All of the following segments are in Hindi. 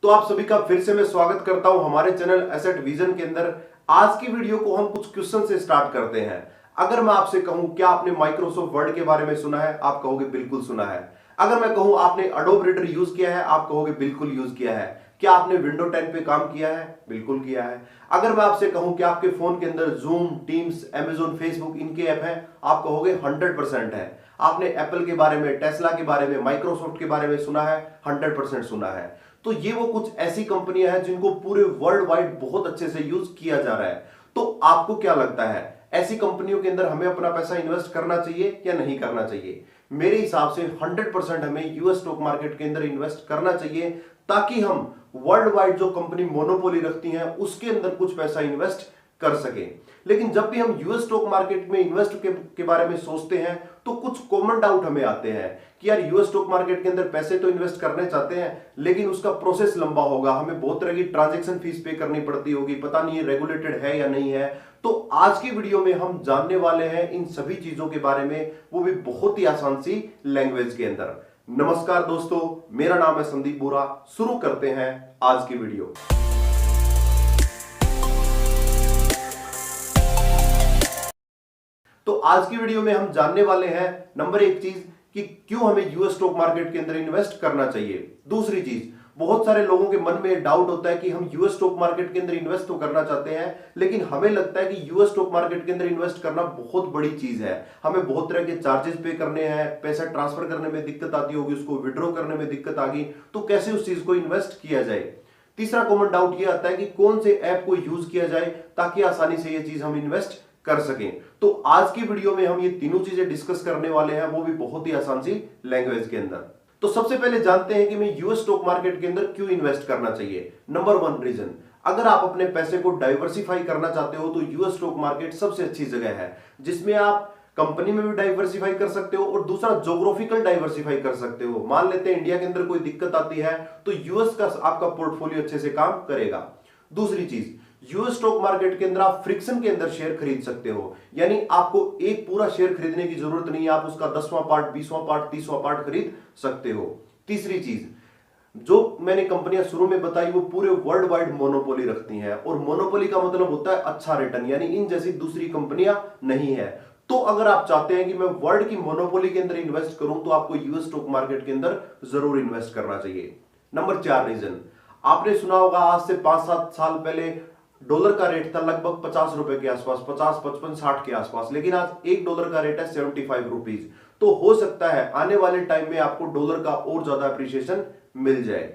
तो आप सभी का फिर से मैं स्वागत करता हूं हमारे चैनल एसेट विजन के अंदर। आज की वीडियो को हम कुछ क्वेश्चन से स्टार्ट करते हैं। अगर मैं आपसे कहूं क्या आपने माइक्रोसॉफ्ट वर्ड के बारे में सुना है, आप कहोगे बिल्कुल सुना है। अगर मैं कहूं आपने एडोब रीडर यूज किया है, आप कहोगे बिल्कुल यूज किया है। क्या आपने विंडो 10 पे काम किया है? बिल्कुल किया है। अगर मैं आपसे कहूं कि आपके फोन के अंदर जूम, टीम्स, अमेजोन, फेसबुक इनके ऐप हैं, आप कहोगे 100% है। आपने एप्पल के बारे में, टेस्ला के बारे में, माइक्रोसॉफ्ट के बारे में सुना है? 100% सुना है। तो ये वो कुछ ऐसी कंपनियां हैं जिनको पूरे वर्ल्ड वाइड बहुत अच्छे से यूज किया जा रहा है। तो आपको क्या लगता है, ऐसी कंपनियों के अंदर हमें अपना पैसा इन्वेस्ट करना चाहिए या नहीं करना चाहिए? मेरे हिसाब से 100% हमें यूएस स्टॉक मार्केट के अंदर इन्वेस्ट करना चाहिए, ताकि हम वर्ल्ड वाइड जो कंपनी मोनोपोली रखती हैं उसके अंदर कुछ पैसा इन्वेस्ट कर सके। लेकिन जब भी हम यूएस स्टॉक मार्केट में इन्वेस्ट के बारे में सोचते हैं तो कुछ कॉमन डाउट हमें आते हैं कि यार यूएस स्टॉक मार्केट के अंदर पैसे तो इन्वेस्ट करने चाहते हैं, लेकिन उसका प्रोसेस लंबा होगा, हमें बहुत तरह की ट्रांजैक्शन फीस पे करनी पड़ती होगी, पता नहीं रेगुलेटेड है या नहीं है। तो आज की वीडियो में हम जानने वाले हैं इन सभी चीजों के बारे में, वो भी बहुत ही आसान सी लैंग्वेज के अंदर। नमस्कार दोस्तों, मेरा नाम है संदीप बोरा। शुरू करते हैं आज की वीडियो। तो आज की वीडियो में हम जानने वाले हैं नंबर एक चीज कि क्यों हमें यूएस स्टॉक मार्केट के अंदर इन्वेस्ट करना चाहिए। दूसरी चीज, बहुत सारे लोगों के मन में डाउट होता है कि हम यूएस स्टॉक मार्केट के अंदर इन्वेस्ट तो करना चाहते हैं, लेकिन हमें लगता है कि यूएस स्टॉक मार्केट के अंदर इन्वेस्ट करना बहुत बड़ी चीज है, हमें बहुत तरह के चार्जेस पे करने हैं, पैसा ट्रांसफर करने में दिक्कत आती होगी, उसको विड्रॉ करने में दिक्कत आ गई, तो कैसे उस चीज को इन्वेस्ट किया जाए। तीसरा कॉमन डाउट यह आता है कि कौन से ऐप को यूज किया जाए ताकि आसानी से यह चीज हम इन्वेस्ट कर सकें। तो आज की वीडियो में हम ये तीनों चीजें डिस्कस करने वाले हैं, वो भी बहुत ही आसान सी लैंग्वेज के अंदर। तो सबसे पहले जानते हैं कि मैं यूएस स्टॉक मार्केट के अंदर क्यों इन्वेस्ट करना चाहिए। नंबर 1 रीजन, अगर आप अपने पैसे को डाइवर्सिफाई करना चाहते हो तो यूएस स्टॉक मार्केट सबसे अच्छी जगह है, जिसमें आप कंपनी में भी डाइवर्सिफाई कर सकते हो और दूसरा ज्योग्राफिकल डाइवर्सिफाई कर सकते हो। मान लेते हैं इंडिया के अंदर कोई दिक्कत आती है तो यूएस का आपका पोर्टफोलियो अच्छे से काम करेगा। दूसरी चीज, यूएस स्टॉक मार्केट के अंदर आप फ्रिक्शन के अंदर शेयर खरीद सकते हो, यानी आपको एक पूरा शेयर खरीदने की जरूरत नहीं है, आप उसका 10वां पार्ट, 20वां पार्ट, 30वां पार्ट खरीद सकते हो। तीसरी चीज, जो मैंने कंपनियां शुरू में बताई वो पूरे वर्ल्ड वाइड मोनोपोली रखती हैं, और मोनोपोली का मतलब होता है अच्छा रिटर्न, यानी इन जैसी दूसरी कंपनियां नहीं है। तो अगर आप चाहते हैं कि मैं वर्ल्ड की मोनोपोली के अंदर इन्वेस्ट करूं तो आपको यूएस स्टॉक मार्केट के अंदर जरूर इन्वेस्ट करना चाहिए। नंबर 4 रीजन, आपने सुना होगा आज से 5-7 साल पहले डॉलर का रेट था लगभग 50 रुपए के आसपास, 50, 55, 60 के आसपास, लेकिन आज $1 का रेट है 75 रुपीज। तो हो सकता है आने वाले टाइम में आपको डॉलर का और ज्यादा अप्रिशिएशन मिल जाए।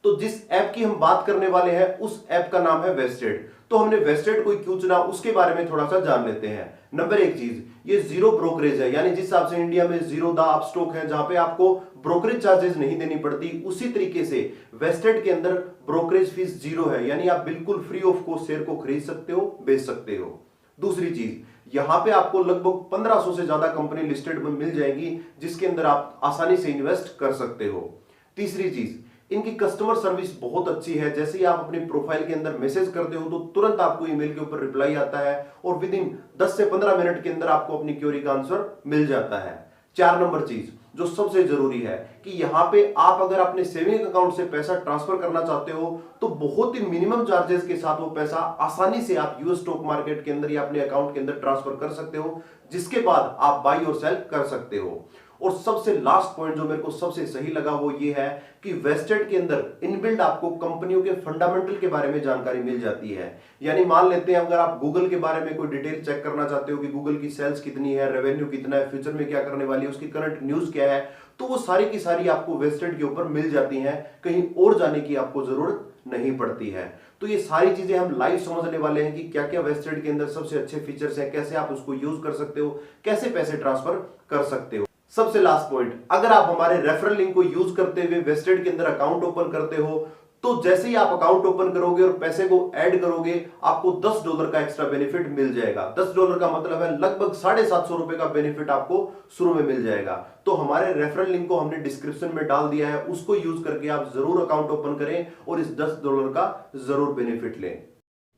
तो जिस ऐप की हम बात करने वाले हैं उस ऐप का नाम है वेस्टेड। तो हमने वेस्टेड को क्यों चुना उसके बारे में थोड़ा सा जान लेते हैं। नंबर एक चीज, ये जीरो ब्रोकरेज है, यानी जिस हिसाब से इंडिया में जीरो द अप स्टॉक है जहां पे आपको ब्रोकरेज चार्जेस नहीं देनी पड़ती, उसी तरीके से वेस्टेड के अंदर ब्रोकरेज फीस जीरो है, यानी आप बिल्कुल फ्री ऑफ कॉस्ट शेयर को खरीद सकते हो, बेच सकते हो। दूसरी चीज, यहां पे आपको लगभग 1500 से ज्यादा कंपनी लिस्टेड में मिल जाएगी जिसके अंदर आप आसानी से इन्वेस्ट कर सकते हो। तीसरी चीज, इनकी कस्टमर सर्विस बहुत अच्छी है, जैसे ही आप अपनी प्रोफाइल के अंदर मैसेज करते हो तो तुरंत आपको ईमेल के ऊपर रिप्लाई आता है और विद इन 10 से 15 मिनट के अंदर आपको अपनी क्वेरी का आंसर मिल जाता है। 4 नंबर चीज जो सबसे जरूरी है कि यहां पे आप अगर अपने सेविंग अकाउंट से पैसा ट्रांसफर करना चाहते हो तो बहुत ही मिनिमम चार्जेस के साथ वो पैसा आसानी से आप यूएस स्टॉक मार्केट के अंदर या अपने अकाउंट के अंदर ट्रांसफर कर सकते हो, जिसके बाद आप बाई और सेल कर सकते हो। और सबसे लास्ट पॉइंट जो मेरे को सबसे सही लगा वो ये है कि वेस्टेड के अंदर इनबिल्ट आपको कंपनियों के फंडामेंटल के बारे में जानकारी मिल जाती है। यानी मान लेते हैं अगर आप गूगल के बारे में कोई डिटेल चेक करना चाहते हो कि गूगल की सेल्स कितनी है, रेवेन्यू कितना है, फ्यूचर में क्या करने वाली है, उसकी करंट न्यूज क्या है, तो वो सारी की सारी आपको वेस्टेड के ऊपर मिल जाती हैं, कहीं और जाने की आपको जरूरत नहीं पड़ती है। तो ये सारी चीजें हम लाइव समझने वाले हैं कि क्या क्या वेस्टेड के अंदर सबसे अच्छे फीचर्स हैं, कैसे आप उसको यूज कर सकते हो, कैसे पैसे ट्रांसफर कर सकते हो। सबसे लास्ट पॉइंट, अगर आप हमारे रेफरल लिंक को यूज करते हुए वेस्टेड के अंदर अकाउंट ओपन करते हो तो जैसे ही आप अकाउंट ओपन करोगे और पैसे को ऐड करोगे आपको $10 का एक्स्ट्रा बेनिफिट मिल जाएगा। $10 का मतलब है लगभग 750 रुपए का बेनिफिट आपको शुरू में मिल जाएगा। तो हमारे रेफरल लिंक को हमने डिस्क्रिप्शन में डाल दिया है, उसको यूज करके आप जरूर अकाउंट ओपन करें और इस $10 का जरूर बेनिफिट लें।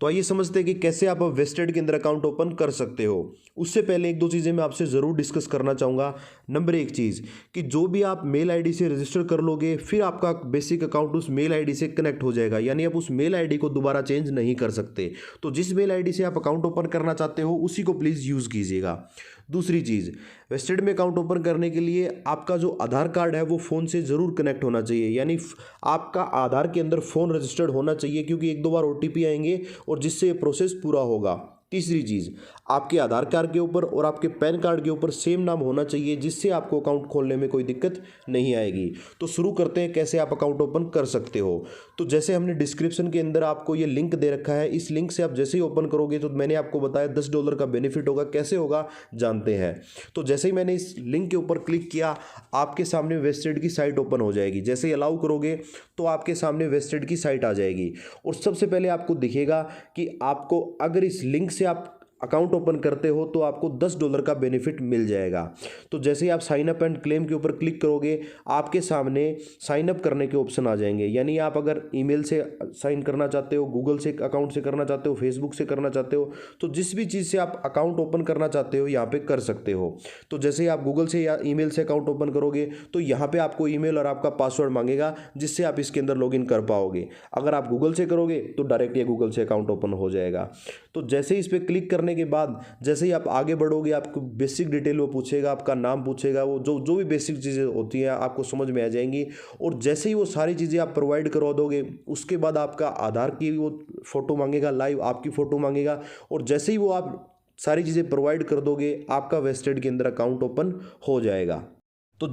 तो आइए समझते हैं कि कैसे आप वेस्टेड के अंदर अकाउंट ओपन कर सकते हो। उससे पहले एक दो चीज़ें मैं आपसे ज़रूर डिस्कस करना चाहूँगा। नंबर एक चीज़ कि जो भी आप मेल आईडी से रजिस्टर कर लोगे, फिर आपका बेसिक अकाउंट उस मेल आईडी से कनेक्ट हो जाएगा, यानी आप उस मेल आईडी को दोबारा चेंज नहीं कर सकते। तो जिस मेल आईडी से आप अकाउंट ओपन करना चाहते हो उसी को प्लीज़ यूज़ कीजिएगा। दूसरी चीज़, वेस्टेड में अकाउंट ओपन करने के लिए आपका जो आधार कार्ड है वो फ़ोन से ज़रूर कनेक्ट होना चाहिए, यानी आपका आधार के अंदर फ़ोन रजिस्टर्ड होना चाहिए, क्योंकि एक दो बार OTP आएंगे और जिससे ये प्रोसेस पूरा होगा। तीसरी चीज़, आपके आधार कार्ड के ऊपर और आपके पैन कार्ड के ऊपर सेम नाम होना चाहिए, जिससे आपको अकाउंट खोलने में कोई दिक्कत नहीं आएगी। तो शुरू करते हैं कैसे आप अकाउंट ओपन कर सकते हो। तो जैसे हमने डिस्क्रिप्शन के अंदर आपको ये लिंक दे रखा है, इस लिंक से आप जैसे ही ओपन करोगे तो मैंने आपको बताया $10 का बेनिफिट होगा। कैसे होगा जानते हैं। तो जैसे ही मैंने इस लिंक के ऊपर क्लिक किया, आपके सामने वेस्टेड की साइट ओपन हो जाएगी। जैसे ही अलाउ करोगे तो आपके सामने वेस्टेड की साइट आ जाएगी और सबसे पहले आपको दिखेगा कि आपको अगर इस लिंक से आप अकाउंट ओपन करते हो तो आपको $10 का बेनिफिट मिल जाएगा। तो जैसे ही आप साइन अप एंड क्लेम के ऊपर क्लिक करोगे, आपके सामने साइन अप करने के ऑप्शन आ जाएंगे। यानी आप अगर ईमेल से साइन करना चाहते हो, गूगल से अकाउंट से करना चाहते हो, फेसबुक से करना चाहते हो, तो जिस भी चीज़ से आप अकाउंट ओपन करना चाहते हो यहाँ पे कर सकते हो। तो जैसे ही आप गूगल से या ईमेल से अकाउंट ओपन करोगे तो यहाँ पे आपको ईमेल और आपका पासवर्ड मांगेगा, जिससे आप इसके अंदर लॉगिन कर पाओगे। अगर आप गूगल से करोगे तो डायरेक्ट ये गूगल से अकाउंट ओपन हो जाएगा। तो जैसे ही इस पर क्लिक करने के बाद जैसे ही आप आगे बढ़ोगे, आपको बेसिक डिटेल वो पूछेगा, आपका नाम पूछेगा, वो जो भी बेसिक चीज़ें होती हैं आपको समझ में आ जाएंगी। और जैसे ही वो सारी चीज़ें आप प्रोवाइड करवा दोगे, उसके बाद आपका आधार की वो फ़ोटो मांगेगा, लाइव आपकी फ़ोटो मांगेगा, और जैसे ही वो आप सारी चीज़ें प्रोवाइड कर दोगे, आपका वेस्टेड के अंदर अकाउंट ओपन हो जाएगा। तो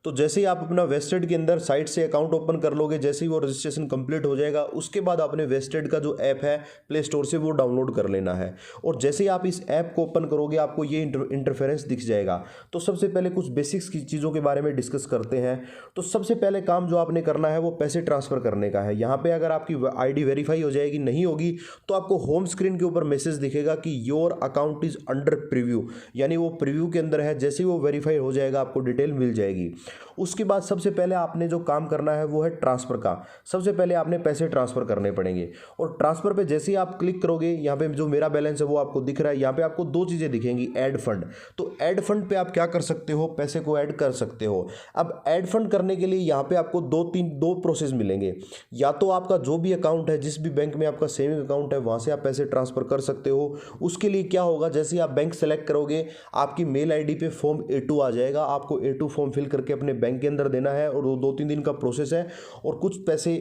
जैसे ही आप अपना वेस्टेड के अंदर साइट से अकाउंट ओपन कर लोगे, जैसे ही वो रजिस्ट्रेशन कंप्लीट हो जाएगा, उसके बाद आपने वेस्टेड का जो ऐप है प्ले स्टोर से वो डाउनलोड कर लेना है। और जैसे ही आप इस ऐप को ओपन करोगे, आपको ये इंटरफेरेंस दिख जाएगा। तो सबसे पहले कुछ बेसिक्स की चीज़ों के बारे में डिस्कस करते हैं। तो सबसे पहले काम जो आपने करना है वो पैसे ट्रांसफ़र करने का है। यहाँ पर अगर आपकी ID वेरीफाई हो जाएगी, नहीं होगी तो आपको होम स्क्रीन के ऊपर मैसेज दिखेगा कि your account is under preview, यानी वो प्रीव्यू के अंदर है। जैसे ही वो वेरीफाई हो जाएगा, आपको डिटेल मिल जाएगी। उसके बाद सबसे पहले आपने जो काम करना है वो है ट्रांसफ़र का। सबसे पहले आपने पैसे ट्रांसफ़र करने पड़ेंगे और ट्रांसफ़र पे जैसे ही आप क्लिक करोगे, यहाँ पे जो मेरा बैलेंस है वो आपको दिख रहा है। यहाँ पे आपको दो चीज़ें दिखेंगी, ऐड फंड। तो ऐड फंड पे आप क्या कर सकते हो, पैसे को ऐड कर सकते हो। अब ऐड फंड करने के लिए यहाँ पे आपको दो प्रोसेस मिलेंगे। या तो आपका जो भी अकाउंट है, जिस भी बैंक में आपका सेविंग अकाउंट है, वहाँ से आप पैसे ट्रांसफ़र कर सकते हो। उसके लिए क्या होगा, जैसे ही आप बैंक सेलेक्ट करोगे, आपकी मेल ID पे फॉर्म A2 आ जाएगा। आपको A2 फॉर्म फिल करके अपने बैंक के अंदर देना है और वो 2-3 दिन का प्रोसेस है। और कुछ पैसे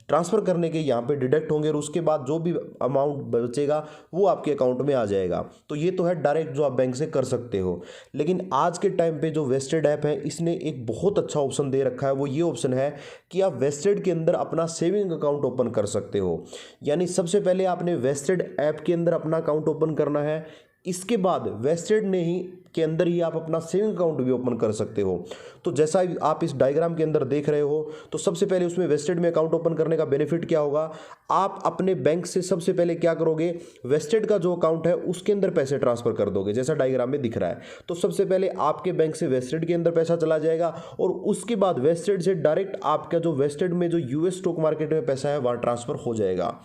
ट्रांसफ़र करने के यहाँ पे डिडक्ट होंगे और उसके बाद जो भी अमाउंट बचेगा वो आपके अकाउंट में आ जाएगा। तो ये तो है डायरेक्ट जो आप बैंक से कर सकते हो। लेकिन आज के टाइम पे जो वेस्टेड ऐप है, इसने एक बहुत अच्छा ऑप्शन दे रखा है। वो ये ऑप्शन है कि आप वेस्टेड के अंदर अपना सेविंग अकाउंट ओपन कर सकते हो। यानी सबसे पहले आपने वेस्टेड ऐप के अंदर अपना अकाउंट ओपन करना है, इसके बाद वेस्टेड ने ही के अंदर ही आप अपना सेविंग अकाउंट भी ओपन कर सकते हो। तो जैसा आप इस डायग्राम के अंदर देख रहे हो, तो सबसे पहले उसमें वेस्टेड में अकाउंट ओपन करने का बेनिफिट क्या होगा, आप अपने बैंक से सबसे पहले क्या करोगे, वेस्टेड का जो अकाउंट है उसके अंदर पैसे ट्रांसफर कर दोगे, जैसा डायग्राम में दिख रहा है। तो सबसे पहले आपके बैंक से वेस्टेड के अंदर पैसा चला जाएगा और उसके बाद वेस्टेड से डायरेक्ट आपका जो वेस्टेड में जो US स्टॉक मार्केट में पैसा है वहाँ ट्रांसफर हो जाएगा।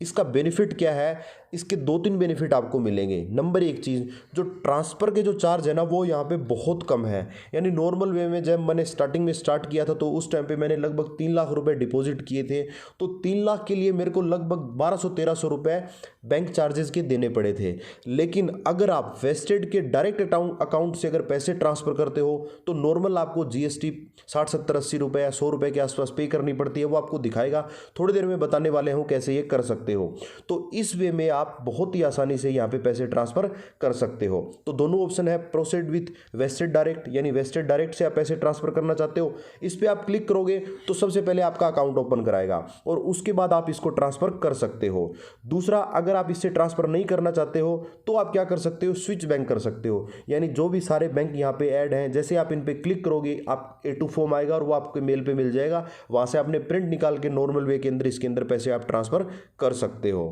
इसका बेनिफिट क्या है, इसके 2-3 बेनिफिट आपको मिलेंगे। नंबर एक चीज़, जो ट्रांसफ़र के जो चार्ज है ना वो यहाँ पे बहुत कम है। यानी नॉर्मल वे में जब मैंने स्टार्टिंग में स्टार्ट किया था तो उस टाइम पे मैंने लगभग 3 लाख रुपए डिपॉजिट किए थे। तो 3 लाख के लिए मेरे को लगभग 1200-1300 रुपये बैंक चार्जेस के देने पड़े थे। लेकिन अगर आप वेस्टेड के डायरेक्ट अकाउंट से अगर पैसे ट्रांसफ़र करते हो तो नॉर्मल आपको GST 60-70-80 रुपये या 100 रुपये के आसपास पे करनी पड़ती है। वो आपको दिखाएगा, थोड़ी देर में बताने वाले हूँ कैसे ये कर सकते हो। तो इस वे में आप बहुत ही आसानी से यहाँ पे पैसे ट्रांसफ़र कर सकते हो। तो दोनों ऑप्शन है, प्रोसीड विथ वेस्टेड डायरेक्ट, यानी वेस्टेड डायरेक्ट से आप पैसे ट्रांसफ़र करना चाहते हो, इस पर आप क्लिक करोगे तो सबसे पहले आपका अकाउंट ओपन कराएगा और उसके बाद आप इसको ट्रांसफ़र कर सकते हो। दूसरा, अगर आप इससे ट्रांसफ़र नहीं करना चाहते हो तो आप क्या कर सकते हो, स्विच बैंक कर सकते हो। यानी जो भी सारे बैंक यहाँ पे ऐड हैं, जैसे आप इन पे क्लिक करोगे आप A2 फॉर्म आएगा और वो आपके मेल पे मिल जाएगा। वहाँ से आपने प्रिंट निकाल के नॉर्मल वे के अंदर इसके अंदर पैसे आप ट्रांसफ़र कर सकते हो।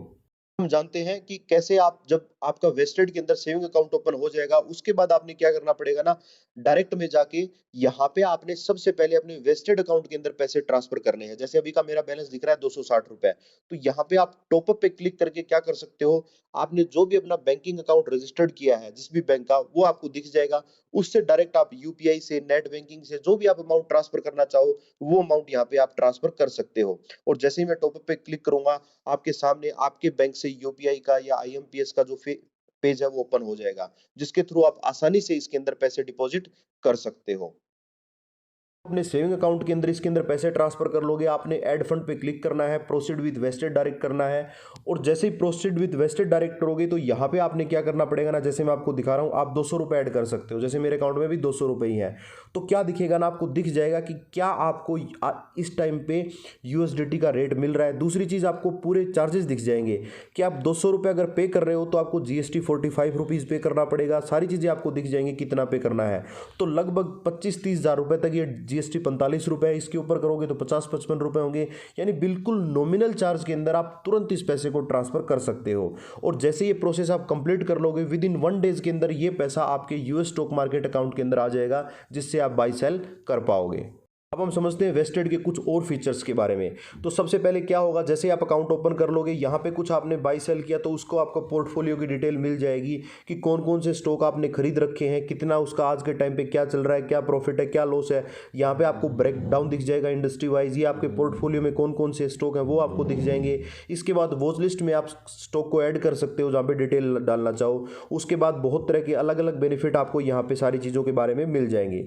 हम जानते हैं कि कैसे आप जब आपका वेस्टेड के अंदर सेविंग अकाउंट ओपन हो जाएगा, उसके बाद आपने क्या करना पड़ेगा ना, डायरेक्ट में जाके यहाँ पे आपने सबसे पहले अपने वेस्टेड अकाउंट के अंदर पैसे ट्रांसफर करने हैं। जैसे अभी का मेरा बैलेंस दिख रहा है 260 रुपए, तो यहाँ पे आप टॉप अप पे क्लिक करके क्या कर सकते हो, आपने जो भी अपना बैंकिंग अकाउंट रजिस्टर्ड किया है जिस भी बैंक का, वो आपको दिख जाएगा। उससे डायरेक्ट आप यूपीआई से, नेट बैंकिंग से जो भी आप अमाउंट ट्रांसफर करना चाहो, वो अमाउंट यहाँ पे आप ट्रांसफर कर सकते हो। और जैसे ही मैं टॉप अप पे क्लिक करूंगा, आपके सामने आपके बैंक से यूपीआई का या आईएमपीएस का जो पेज है वो ओपन हो जाएगा, जिसके थ्रू आप आसानी से इसके अंदर पैसे डिपॉजिट कर सकते हो। अपने सेविंग अकाउंट के अंदर इसके अंदर पैसे ट्रांसफर कर लोगे, आपने ऐड फंड पे क्लिक करना है, प्रोसीड विद वेस्टेड डायरेक्ट करना है। और जैसे ही प्रोसीड विद वेस्टेड डायरेक्ट करोगे तो यहाँ पे आपने क्या करना पड़ेगा ना, जैसे मैं आपको दिखा रहा हूँ, आप 200 रुपये ऐड कर सकते हो। जैसे मेरे अकाउंट में भी 200 रुपये ही है, तो क्या दिखेगा ना, आपको दिख जाएगा कि क्या आपको इस टाइम पे यूएसडीटी का रेट मिल रहा है। दूसरी चीज़, आपको पूरे चार्जेस दिख जाएंगे कि आप 200 रुपये अगर पे कर रहे हो तो आपको जीएसटी 45 रुपीज़ पे करना पड़ेगा। सारी चीज़ें आपको दिख जाएंगी कितना पे करना है। तो लगभग 25-30 हज़ार रुपये तक ये जीएसटी 45 रुपये, इसके ऊपर करोगे तो 50-55 रुपये होंगे। यानी बिल्कुल नॉमिनल चार्ज के अंदर आप तुरंत इस पैसे को ट्रांसफर कर सकते हो। और जैसे ये प्रोसेस आप कंप्लीट कर लोगे, विद इन 1 डेज के अंदर ये पैसा आपके यूएस स्टॉक मार्केट अकाउंट के अंदर आ जाएगा, जिससे आप बाई सेल कर पाओगे। अब हम समझते हैं वेस्टेड के कुछ और फीचर्स के बारे में। तो सबसे पहले क्या होगा, जैसे आप अकाउंट ओपन कर लोगे, यहाँ पे कुछ आपने बाई सेल किया तो उसको आपको पोर्टफोलियो की डिटेल मिल जाएगी कि कौन कौन से स्टॉक आपने खरीद रखे हैं, कितना उसका आज के टाइम पे क्या चल रहा है, क्या प्रॉफिट है, क्या लॉस है। यहाँ पे आपको ब्रेक डाउन दिख जाएगा इंडस्ट्री वाइज, ये आपके पोर्टफोलियो में कौन कौन से स्टॉक हैं वो आपको दिख जाएंगे। इसके बाद वॉच लिस्ट में आप स्टॉक को ऐड कर सकते हो जहाँ पे डिटेल डालना चाहो। उसके बाद बहुत तरह के अलग अलग बेनिफिट आपको यहाँ पे सारी चीज़ों के बारे में मिल जाएंगे।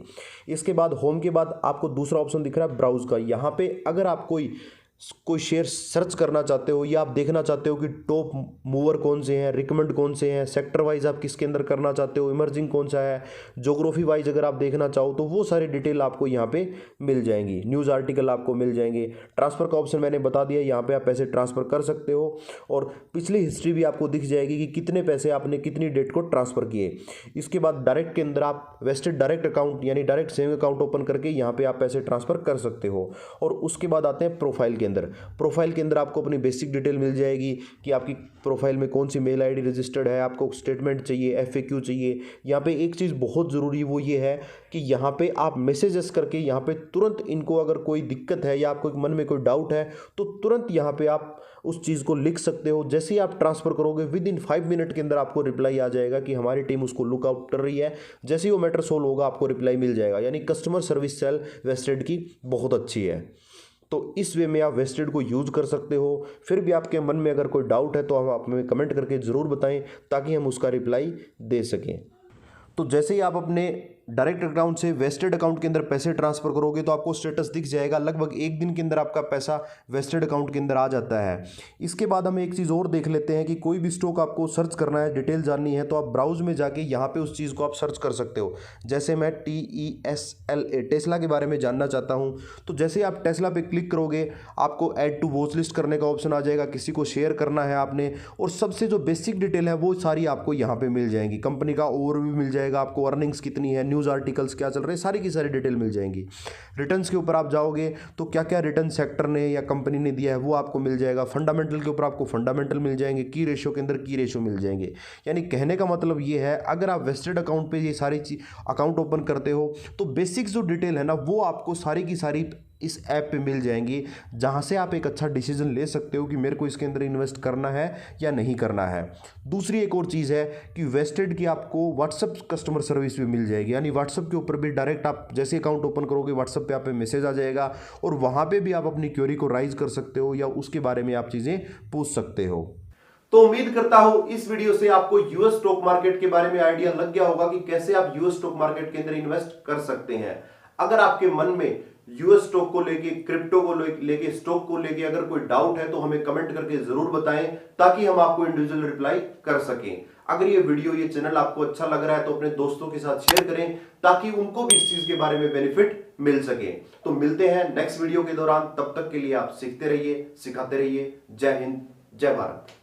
इसके बाद होम के बाद आपको दूसरा ऑप्शन दिख रहा है ब्राउज का। यहाँ पे अगर आप कोई शेयर सर्च करना चाहते हो या आप देखना चाहते हो कि टॉप मूवर कौन से हैं, रिकमेंड कौन से हैं, सेक्टर वाइज आप किसके अंदर करना चाहते हो, इमर्जिंग कौन सा है, ज्योग्राफी वाइज अगर आप देखना चाहो तो वो सारी डिटेल आपको यहाँ पे मिल जाएंगी। न्यूज़ आर्टिकल आपको मिल जाएंगे। ट्रांसफ़र का ऑप्शन मैंने बता दिया, यहाँ पे आप पैसे ट्रांसफ़र कर सकते हो। और पिछली हिस्ट्री भी आपको दिख जाएगी कि कितने पैसे आपने कितनी डेट को ट्रांसफ़र किए। इसके बाद डायरेक्ट के अंदर आप वेस्टेड डायरेक्ट अकाउंट यानी डायरेक्ट सेविंग अकाउंट ओपन करके यहाँ पे आप पैसे ट्रांसफ़र कर सकते हो। और उसके बाद आते हैं प्रोफाइल के अंदर। प्रोफाइल के अंदर आपको अपनी बेसिक डिटेल मिल जाएगी कि आपकी प्रोफाइल में कौन सी मेल आईडी रजिस्टर्ड है, आपको स्टेटमेंट चाहिए, एफएक्यू चाहिए। यहाँ पे एक चीज़ बहुत ज़रूरी वो ये है कि यहाँ पे आप मैसेजेस करके यहाँ पे तुरंत इनको अगर कोई दिक्कत है या आपको मन में कोई डाउट है तो तुरंत यहाँ पे आप उस चीज़ को लिख सकते हो। जैसे ही आप ट्रांसफ़र करोगे विद इन 5 मिनट के अंदर आपको रिप्लाई आ जाएगा कि हमारी टीम उसको लुकआउट कर रही है। जैसे ही वो मैटर सोल्व होगा आपको रिप्लाई मिल जाएगा। यानी कस्टमर सर्विस सेल वेस्टेड की बहुत अच्छी है। तो इस वे में आप वेस्टेड को यूज़ कर सकते हो। फिर भी आपके मन में अगर कोई डाउट है तो आप हमें कमेंट करके ज़रूर बताएं ताकि हम उसका रिप्लाई दे सकें। तो जैसे ही आप अपने डायरेक्ट अकाउंट से वेस्टेड अकाउंट के अंदर पैसे ट्रांसफर करोगे तो आपको स्टेटस दिख जाएगा। लगभग 1 दिन के अंदर आपका पैसा वेस्टेड अकाउंट के अंदर आ जाता है। इसके बाद हम एक चीज़ और देख लेते हैं कि कोई भी स्टॉक आपको सर्च करना है, डिटेल जाननी है, तो आप ब्राउज में जाके यहाँ पे उस चीज़ को आप सर्च कर सकते हो। जैसे मैं TESLA टेस्ला के बारे में जानना चाहता हूँ, तो जैसे आप टेस्ला पे क्लिक करोगे आपको ऐड टू वॉच लिस्ट करने का ऑप्शन आ जाएगा, किसी को शेयर करना है आपने। और सबसे जो बेसिक डिटेल है वो सारी आपको यहाँ पे मिल जाएंगी। कंपनी का ओवरव्यू मिल जाएगा, आपको अर्निंग्स कितनी है, न्यूज़ आर्टिकल्स क्या चल रहे हैं, सारी की सारी डिटेल मिल जाएंगी। रिटर्न्स के ऊपर आप जाओगे तो क्या क्या रिटर्न सेक्टर ने या कंपनी ने दिया है वो आपको मिल जाएगा। फंडामेंटल के ऊपर आपको फंडामेंटल मिल जाएंगे, की रेशियो के अंदर की रेशियो मिल जाएंगे। यानी कहने का मतलब ये है, अगर आप वेस्टेड अकाउंट पे ये सारी चीज अकाउंट ओपन करते हो तो बेसिक जो डिटेल है ना वो आपको सारी की सारी इस ऐप पे मिल जाएंगी, जहां से आप एक अच्छा डिसीजन ले सकते हो कि मेरे को इसके अंदर इन्वेस्ट करना है या नहीं करना है। दूसरी एक और चीज़ है कि वेस्टेड की आपको व्हाट्सअप कस्टमर सर्विस भी मिल जाएगी। यानी व्हाट्सअप के ऊपर भी डायरेक्ट आप जैसे अकाउंट ओपन करोगे व्हाट्सअप पे आप पे मैसेज आ जाएगा और वहाँ पे भी आप अपनी क्वेरी को राइज कर सकते हो या उसके बारे में आप चीज़ें पूछ सकते हो। तो उम्मीद करता हूं इस वीडियो से आपको यूएस स्टॉक मार्केट के बारे में आइडिया लग गया होगा कि कैसे आप यूएस स्टॉक मार्केट के अंदर इन्वेस्ट कर सकते हैं। अगर आपके मन में यूएस स्टॉक को लेके, क्रिप्टो को लेके, स्टॉक को लेके अगर कोई डाउट है तो हमें कमेंट करके जरूर बताएं ताकि हम आपको इंडिविजुअल रिप्लाई कर सकें। अगर ये वीडियो, ये चैनल आपको अच्छा लग रहा है तो अपने दोस्तों के साथ शेयर करें ताकि उनको भी इस चीज के बारे में बेनिफिट मिल सके। तो मिलते हैं नेक्स्ट वीडियो के दौरान, तब तक के लिए आप सीखते रहिए, सिखाते रहिए। जय हिंद, जय भारत।